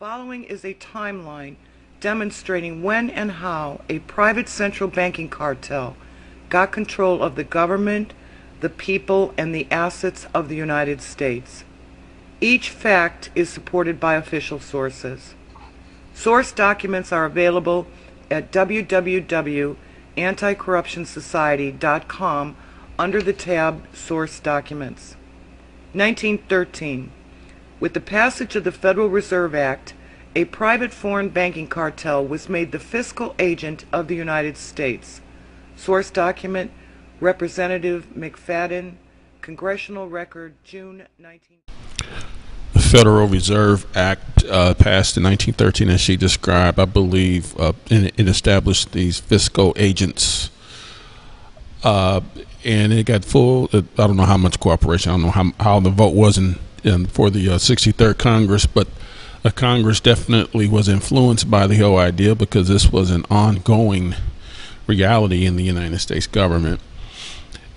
following is a timeline demonstrating when and how a private central banking cartel got control of the government, the people, and the assets of the United States. Each fact is supported by official sources. Source documents are available at www.anticorruptionsociety.com under the tab Source Documents. 1913. With the passage of the Federal Reserve Act, a private foreign banking cartel was made the fiscal agent of the United States. Source document, Representative McFadden, Congressional Record, June 19. The Federal Reserve Act passed in 1913, as she described, I believe, it established these fiscal agents. And it got full, I don't know how much cooperation, I don't know how the vote was for the 63rd Congress, but Congress definitely was influenced by the whole idea because this was an ongoing reality in the United States government.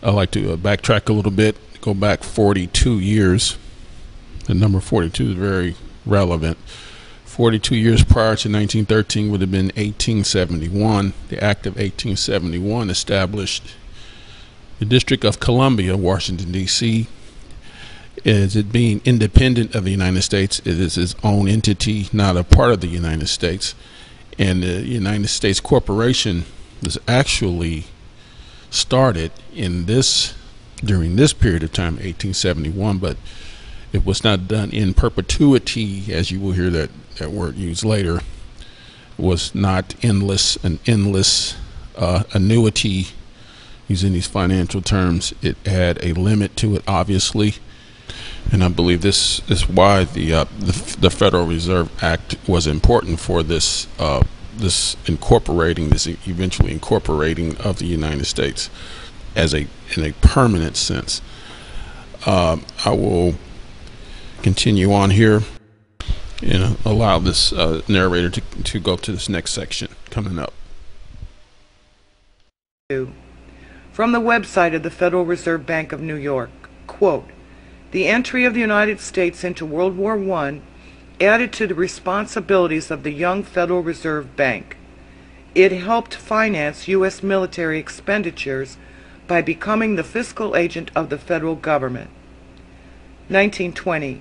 I'd like to backtrack a little bit, go back 42 years. The number 42 is very relevant. 42 years prior to 1913 would have been 1871. The Act of 1871 established the District of Columbia, Washington, D.C., as it being independent of the United States. It is its own entity, not a part of the United States. And the United States Corporation was actually started during this period of time, 1871, but it was not done in perpetuity, as you will hear that word used later. It was not an endless annuity, using these financial terms. It had a limit to it, obviously, and I believe this is why the Federal Reserve Act was important for this eventually incorporating of the United States in a permanent sense. I will continue on here and allow this narrator to go to this next section coming up. From the website of the Federal Reserve Bank of New York, quote, "The entry of the United States into World War I added to the responsibilities of the young Federal Reserve Bank. It helped finance U.S. military expenditures by becoming the fiscal agent of the federal government." 1920.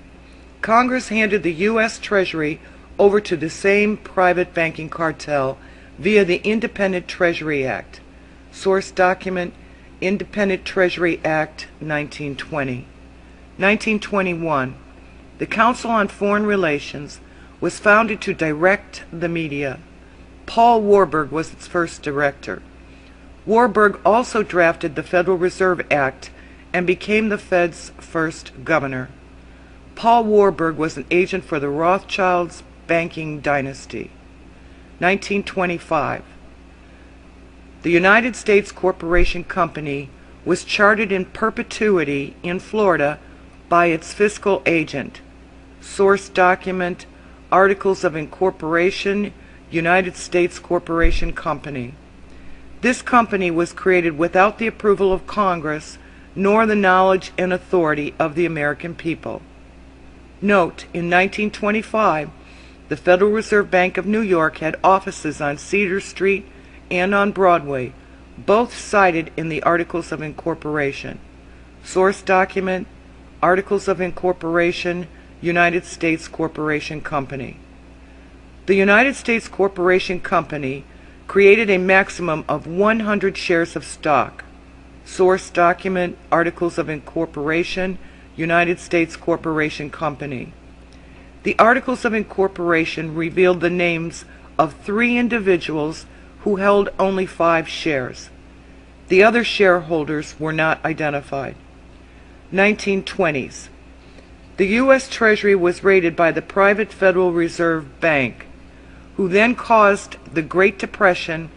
Congress handed the U.S. Treasury over to the same private banking cartel via the Independent Treasury Act. Source document, Independent Treasury Act, 1920. 1921. The Council on Foreign Relations was founded to direct the media. Paul Warburg was its first director. Warburg also drafted the Federal Reserve Act and became the Fed's first governor. Paul Warburg was an agent for the Rothschilds banking dynasty. 1925. The United States Corporation Company was chartered in perpetuity in Florida by its fiscal agent. Source document, Articles of Incorporation, United States Corporation Company. This company was created without the approval of Congress, nor the knowledge and authority of the American people. Note, in 1925, the Federal Reserve Bank of New York had offices on Cedar Street and on Broadway, both cited in the Articles of Incorporation. Source document, Articles of Incorporation, United States Corporation Company. The United States Corporation Company created a maximum of 100 shares of stock. Source document, Articles of Incorporation, United States Corporation Company. The Articles of Incorporation revealed the names of 3 individuals who held only 5 shares. The other shareholders were not identified. 1920s. The U.S. Treasury was raided by the private Federal Reserve Bank, who then caused the Great Depression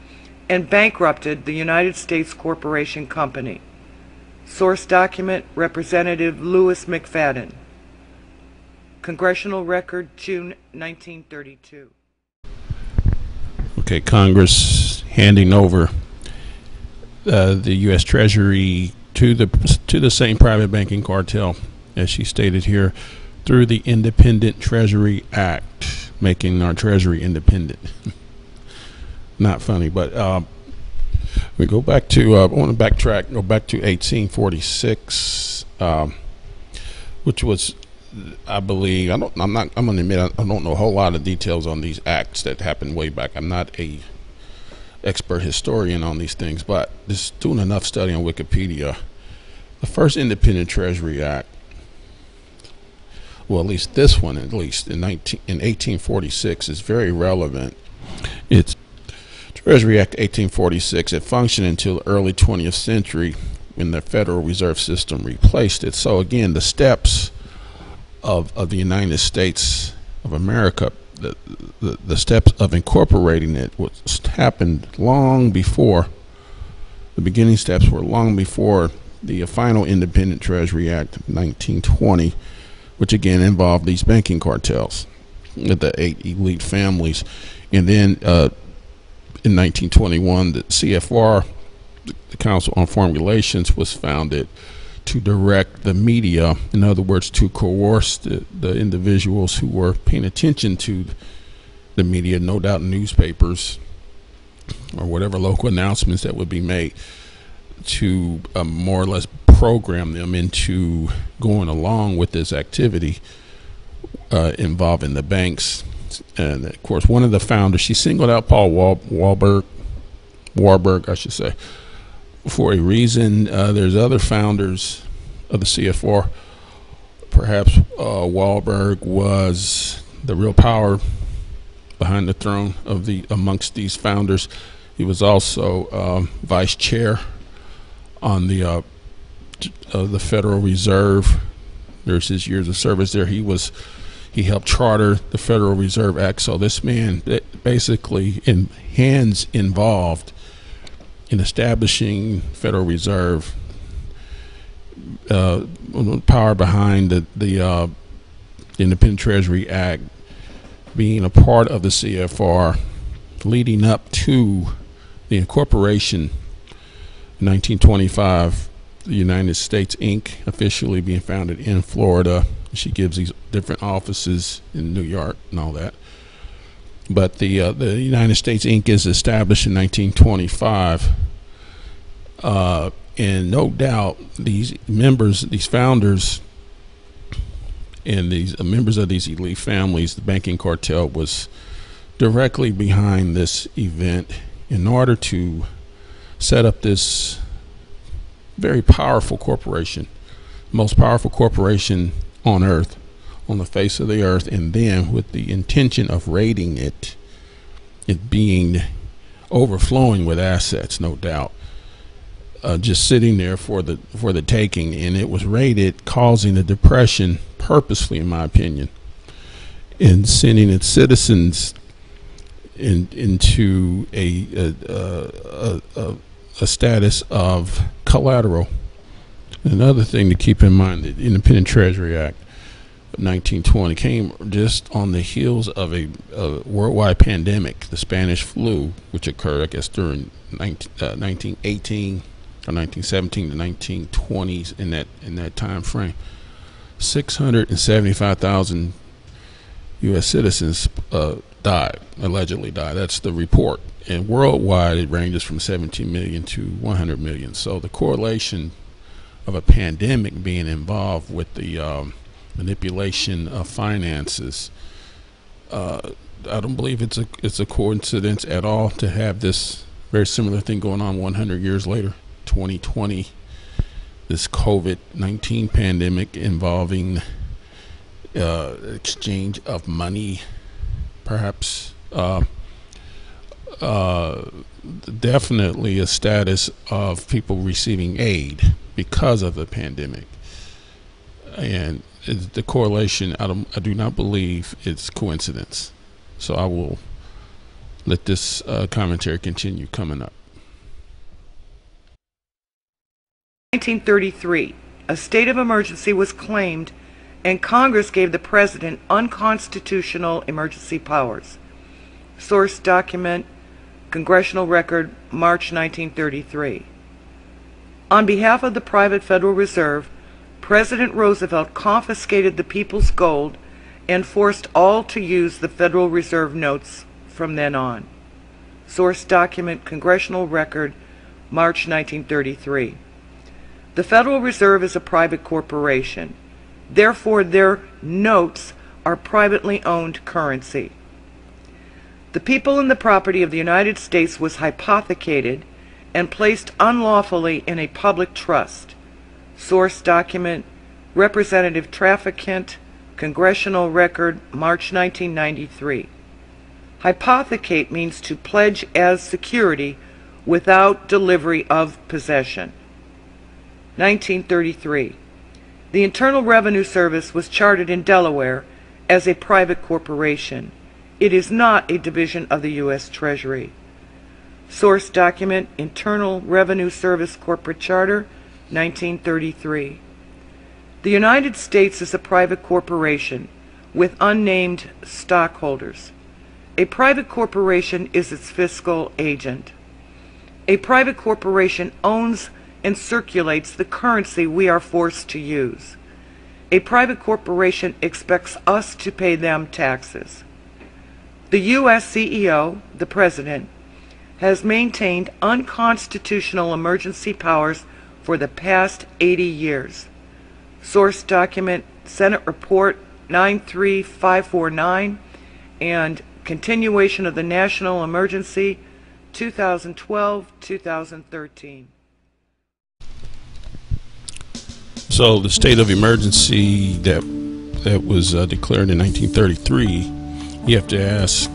and bankrupted the United States Corporation Company. Source document, Representative Lewis McFadden. Congressional Record, June 1932. Okay, Congress handing over the U.S. Treasury to the same private banking cartel, as she stated here, through the Independent Treasury Act. making our Treasury independent. Not funny, but we go back to, I want to backtrack, go back to 1846, which was, I believe, I'm going to admit, I don't know a whole lot of details on these acts that happened way back. I'm not a expert historian on these things, but just doing enough study on Wikipedia. The first Independent Treasury Act, well, at least this one, at least in 1846, is very relevant. It's Treasury Act 1846. It functioned until the early 20th century when the Federal Reserve System replaced it. So again, the steps of the United States of America, the steps of incorporating it happened long before. The beginning steps were long before the final Independent Treasury Act of 1920, which again involved these banking cartels, the 8 elite families. And then in 1921, the CFR, the Council on Foreign Relations, was founded to direct the media, in other words, to coerce the individuals who were paying attention to the media, no doubt newspapers or whatever local announcements that would be made, to more or less program them into going along with this activity involving the banks. And of course, one of the founders, she singled out Paul Warburg, I should say, for a reason. There's other founders of the CFR. Perhaps Warburg was the real power behind the throne of amongst these founders. He was also vice chair on the Federal Reserve. There's his years of service there. He helped charter the Federal Reserve Act. So this man basically hands involved in establishing Federal Reserve, power behind the Independent Treasury Act, being a part of the CFR, leading up to the incorporation in 1925, the U.S.A.Inc. officially being founded in Florida. She gives these different offices in New York and all that. But the U.S.A.Inc. is established in 1925. And no doubt these members, these founders, and these members of these elite families, the banking cartel was directly behind this event in order to set up this very powerful corporation, most powerful corporation on earth, on the face of the earth, and then with the intention of raiding it being overflowing with assets, no doubt, just sitting there for the taking. And it was raided, causing a depression purposely, in my opinion, and sending its citizens into a status of collateral. Another thing to keep in mind, the Independent Treasury Act of 1920 came just on the heels of a worldwide pandemic, the Spanish flu, which occurred, I guess, during 1918 or 1917 to 1920s, in that time frame. 675,000 U.S. citizens allegedly died. That's the report. And worldwide, it ranges from 17 million to 100 million. So the correlation of a pandemic being involved with the manipulation of finances, I don't believe it's a coincidence at all to have this very similar thing going on 100 years later, 2020, this COVID-19 pandemic involving exchange of money, perhaps definitely a status of people receiving aid because of the pandemic. And the correlation, I do not believe it's coincidence. So I will let this commentary continue coming up. 1933, a state of emergency was claimed and Congress gave the President unconstitutional emergency powers. Source document, Congressional Record, March 1933. On behalf of the private Federal Reserve, President Roosevelt confiscated the people's gold and forced all to use the Federal Reserve notes from then on. Source document, Congressional Record, March 1933. The Federal Reserve is a private corporation. Therefore, their notes are privately owned currency. The people and the property of the United States was hypothecated and placed unlawfully in a public trust. Source document, Representative Trafficant, Congressional Record, March 1993. Hypothecate means to pledge as security without delivery of possession. 1933. The Internal Revenue Service was chartered in Delaware as a private corporation. It is not a division of the U.S. Treasury. Source document, Internal Revenue Service Corporate Charter, 1933. The United States is a private corporation with unnamed stockholders. A private corporation is its fiscal agent. A private corporation owns and circulates the currency we are forced to use. A private corporation expects us to pay them taxes. The U.S. CEO, the President, has maintained unconstitutional emergency powers for the past 80 years. Source document, Senate Report 93549 and Continuation of the National Emergency, 2012-2013. So the state of emergency that was declared in 1933, you have to ask,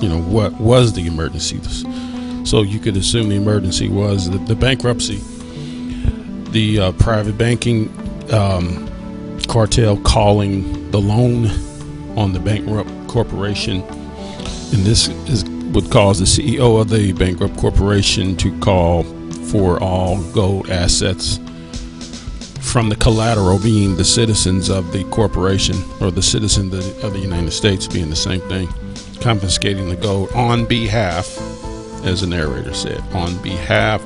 what was the emergency? So you could assume the emergency was the bankruptcy, the private banking cartel calling the loan on the bankrupt corporation, and this would cause the CEO of the bankrupt corporation to call for all gold assets from the collateral being the citizens of the corporation, or the citizens of the United States being the same thing, confiscating the gold on behalf, as the narrator said, on behalf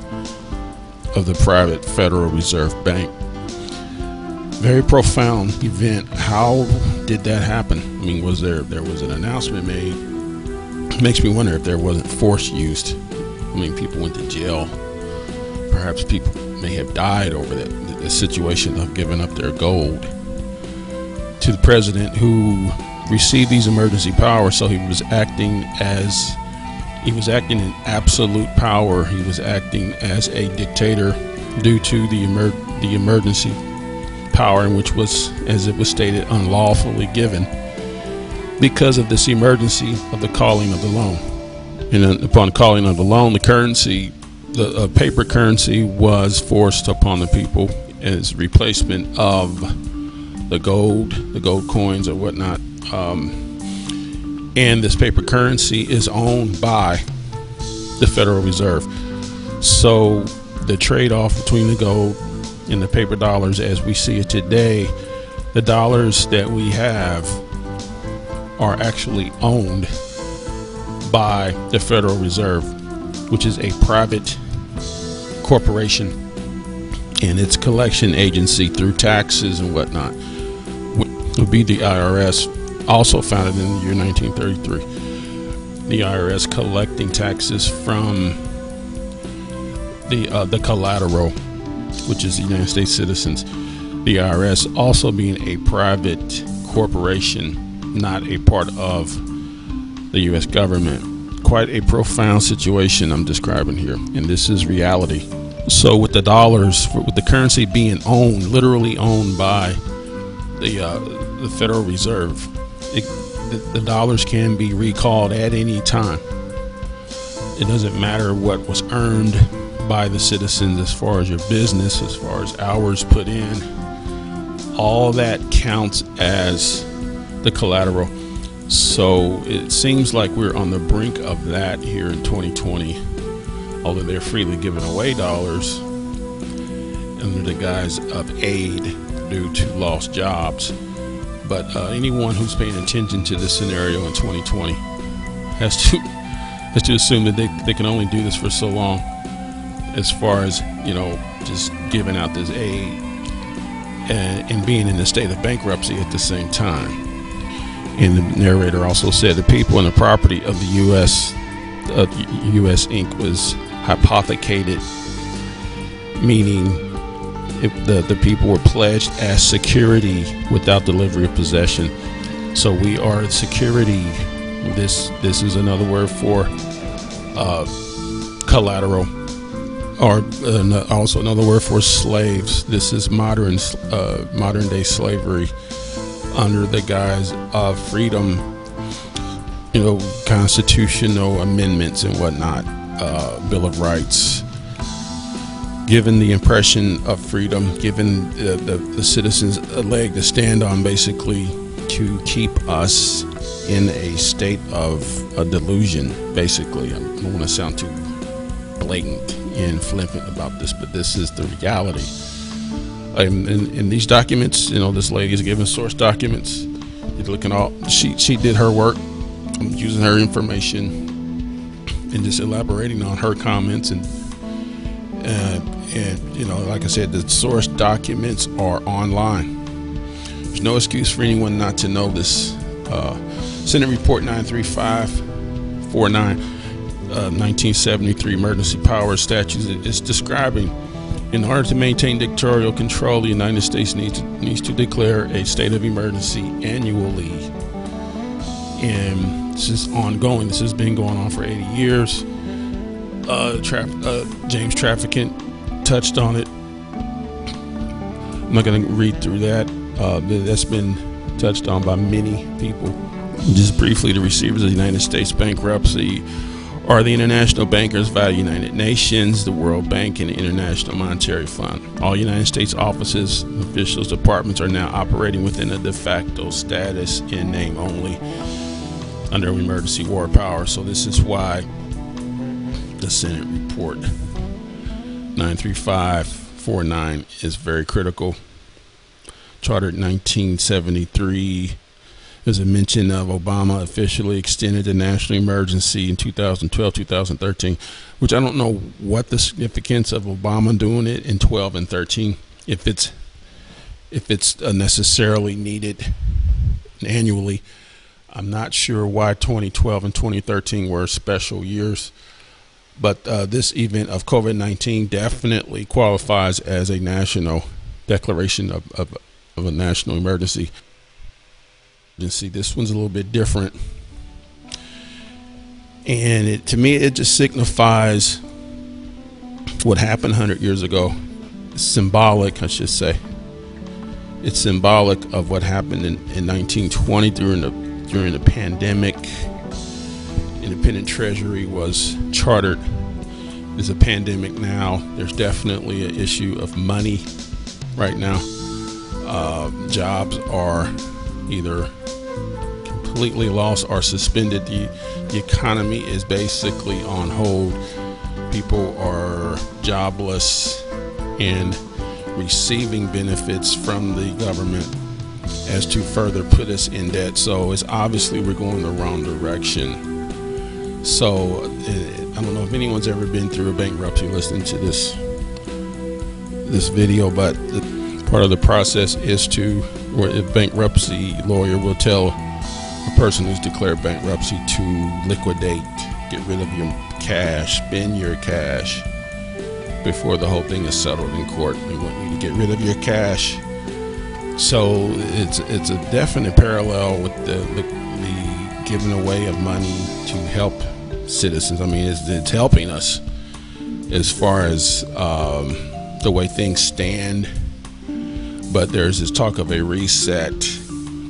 of the private Federal Reserve Bank. Very profound event. How did that happen? I mean, was there was an announcement made? It makes me wonder if there wasn't force used. I mean, people went to jail. Perhaps people may have died over the situation of giving up their gold to the president, who received these emergency powers. So he was acting in absolute power. He was acting as a dictator due to the emergency power, in which was, as it was stated, unlawfully given because of this emergency of the calling of the loan. And upon calling of the loan, the currency, the paper currency, was forced upon the people as replacement of the gold coins or whatnot. And this paper currency is owned by the Federal Reserve. So the trade-off between the gold and the paper dollars as we see it today, the dollars that we have are actually owned by the Federal Reserve, which is a private corporation, and its collection agency through taxes and whatnot would be the IRS, also founded in the year 1933. The IRS collecting taxes from the collateral, which is the United States citizens. The IRS also being a private corporation, not a part of the U.S. government. Quite a profound situation I'm describing here, and this is reality. So with the dollars, with the currency being owned, literally owned by the Federal Reserve, the dollars can be recalled at any time. It doesn't matter what was earned by the citizens as far as your business, as far as hours put in. All that counts as the collateral. So it seems like we're on the brink of that here in 2020, although they're freely giving away dollars under the guise of aid due to lost jobs. But anyone who's paying attention to this scenario in 2020 has to assume that they can only do this for so long, as far as, just giving out this aid and being in a state of bankruptcy at the same time. And the narrator also said the people and the property of the U.S.Inc. was hypothecated, meaning the people were pledged as security without delivery of possession. So we are security. This is another word for collateral, or also another word for slaves. This is modern day slavery under the guise of freedom, constitutional amendments and whatnot, Bill of Rights, given the impression of freedom, given the citizens a leg to stand on, basically to keep us in a state of a delusion. Basically, I don't want to sound too blatant and flippant about this, but this is the reality. In these documents, this lady is giving source documents. You're looking all, she did her work. I'm using her information and just elaborating on her comments, and like I said, the source documents are online. There's no excuse for anyone not to know this. Senate Report 93549, 1973 Emergency Powers Statutes is describing, in order to maintain dictatorial control, the United States needs to declare a state of emergency annually. And this is ongoing. This has been going on for 80 years. James Traficant touched on it. I'm not going to read through that. That's been touched on by many people. Just briefly, the receivers of the United States bankruptcy are the international bankers via the United Nations, the World Bank, and the International Monetary Fund. All United States offices, officials, departments are now operating within a de facto status in name only under emergency war power. So this is why the Senate Report 93549 is very critical. Chartered in 1973. There's a mention of Obama officially extended the national emergency in 2012, 2013, which I don't know what the significance of Obama doing it in 12 and 13, if it's necessarily needed annually. I'm not sure why 2012 and 2013 were special years, but this event of COVID-19 definitely qualifies as a national declaration of a national emergency. This one's a little bit different, and to me it just signifies what happened 100 years ago. It's symbolic, I should say. It's symbolic of what happened in 1920 during the pandemic. Independent Treasury was chartered. There's a pandemic now. There's definitely an issue of money right now. Jobs are either completely lost or suspended. The economy is basically on hold. People are jobless and receiving benefits from the government as to further put us in debt. So it's obviously we're going the wrong direction. So I don't know if anyone's ever been through a bankruptcy listening to this video, but part of the process is where a bankruptcy lawyer will tell a person who's declared bankruptcy to liquidate, get rid of your cash, spend your cash before the whole thing is settled in court. They want you to get rid of your cash. So it's a definite parallel with the giving away of money to help citizens. I mean, it's helping us as far as the way things stand. But there's this talk of a reset,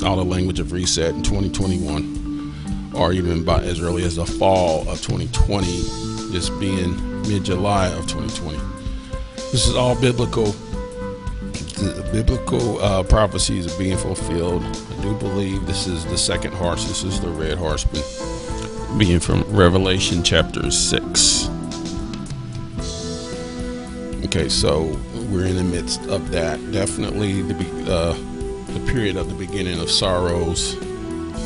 all the language of reset in 2021, or even by as early as the fall of 2020, just being mid-July of 2020. This is all biblical. The biblical prophecies are being fulfilled. I do believe this is the second horse. This is the red horse, being from Revelation chapter 6. Okay, so we're in the midst of that. Definitely the period of the beginning of sorrows,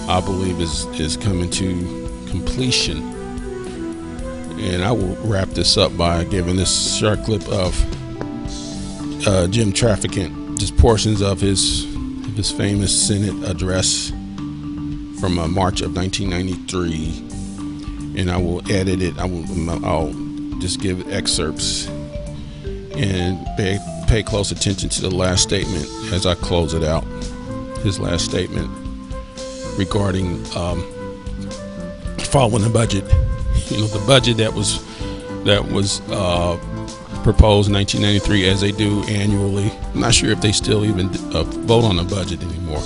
I believe, is coming to completion. And I will wrap this up by giving this short clip of Jim Traficant, just portions of his famous Senate address from March of 1993, and I will edit it. I'll just give excerpts and pay close attention to the last statement as I close it out. His last statement regarding following the budget. You know, the budget that was proposed in 1993, as they do annually. I'm not sure if they still even vote on the budget anymore,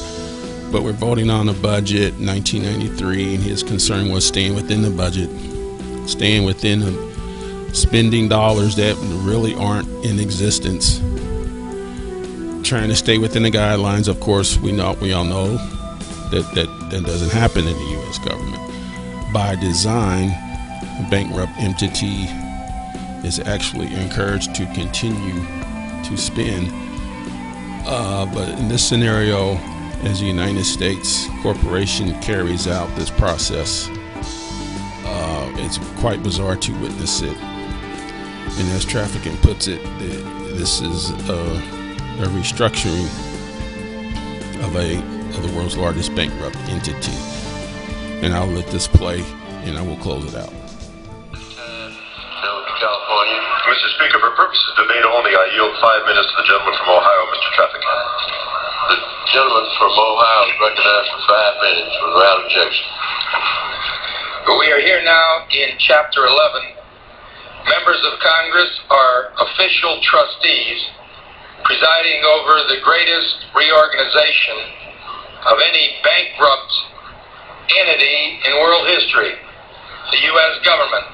but we're voting on the budget 1993, and his concern was staying within the budget, staying within the spending dollars that really aren't in existence, trying to stay within the guidelines. Of course, we all know that doesn't happen in the U.S. government. By design, a bankrupt entity is actually encouraged to continue to spend. But in this scenario, as the United States corporation carries out this process, it's quite bizarre to witness it. And as Trafficking puts it, this is a restructuring of the world's largest bankrupt entity. And I'll let this play, and I will close it out. California. Mr. Speaker, for purposes of debate only, I yield 5 minutes to the gentleman from Ohio, Mr. Trafficking. The gentleman from Ohio is recognized for 5 minutes without objection. We are here now in Chapter 11. Members of Congress are official trustees presiding over the greatest reorganization of any bankrupt entity in world history, the U.S. government.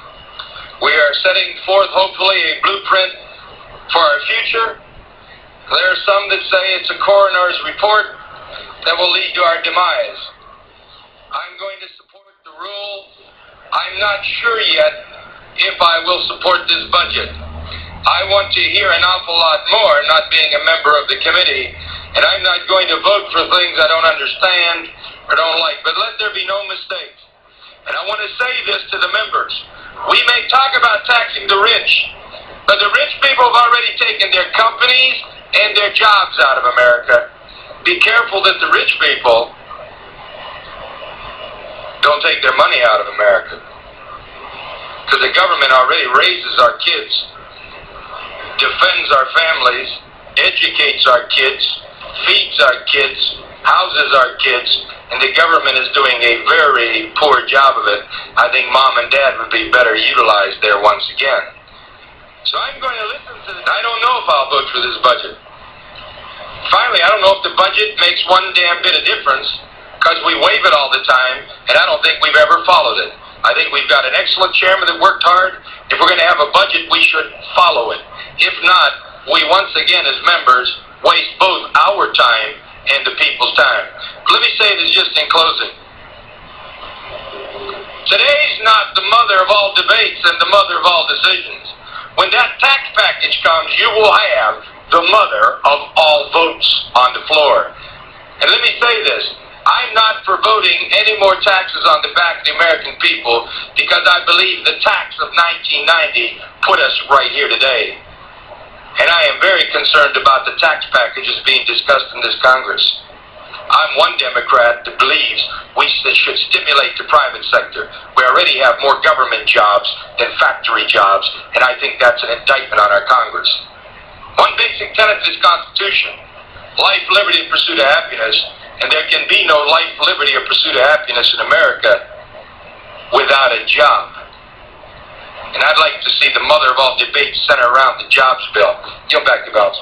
We are setting forth, hopefully, a blueprint for our future. There are some that say it's a coroner's report that will lead to our demise. I'm going to support the rule. I'm not sure yet if I will support this budget. I want to hear an awful lot more, not being a member of the committee, and I'm not going to vote for things I don't understand or don't like. But let there be no mistakes. And I want to say this to the members. We may talk about taxing the rich, but the rich people have already taken their companies and their jobs out of America. Be careful that the rich people don't take their money out of America, because the government already raises our kids, defends our families, educates our kids, feeds our kids, houses our kids, and the government is doing a very poor job of it. I think mom and dad would be better utilized there once again. So I'm going to listen to this. I don't know if I'll vote for this budget. Finally, I don't know if the budget makes one damn bit of difference, because we waive it all the time, and I don't think we've ever followed it. I think we've got an excellent chairman that worked hard. If we're going to have a budget, we should follow it. If not, we once again as members waste both our time and the people's time. Let me say this just in closing. Today's not the mother of all debates and the mother of all decisions. When that tax package comes, you will have the mother of all votes on the floor. And let me say this. I'm not for voting any more taxes on the back of the American people, because I believe the tax of 1990 put us right here today. And I am very concerned about the tax packages being discussed in this Congress. I'm one Democrat that believes we should stimulate the private sector. We already have more government jobs than factory jobs, and I think that's an indictment on our Congress. One basic tenet of this Constitution: life, liberty, and pursuit of happiness. And there can be no life, liberty, or pursuit of happiness in America without a job. And I'd like to see the mother of all debates center around the jobs bill. Yield back to Bells.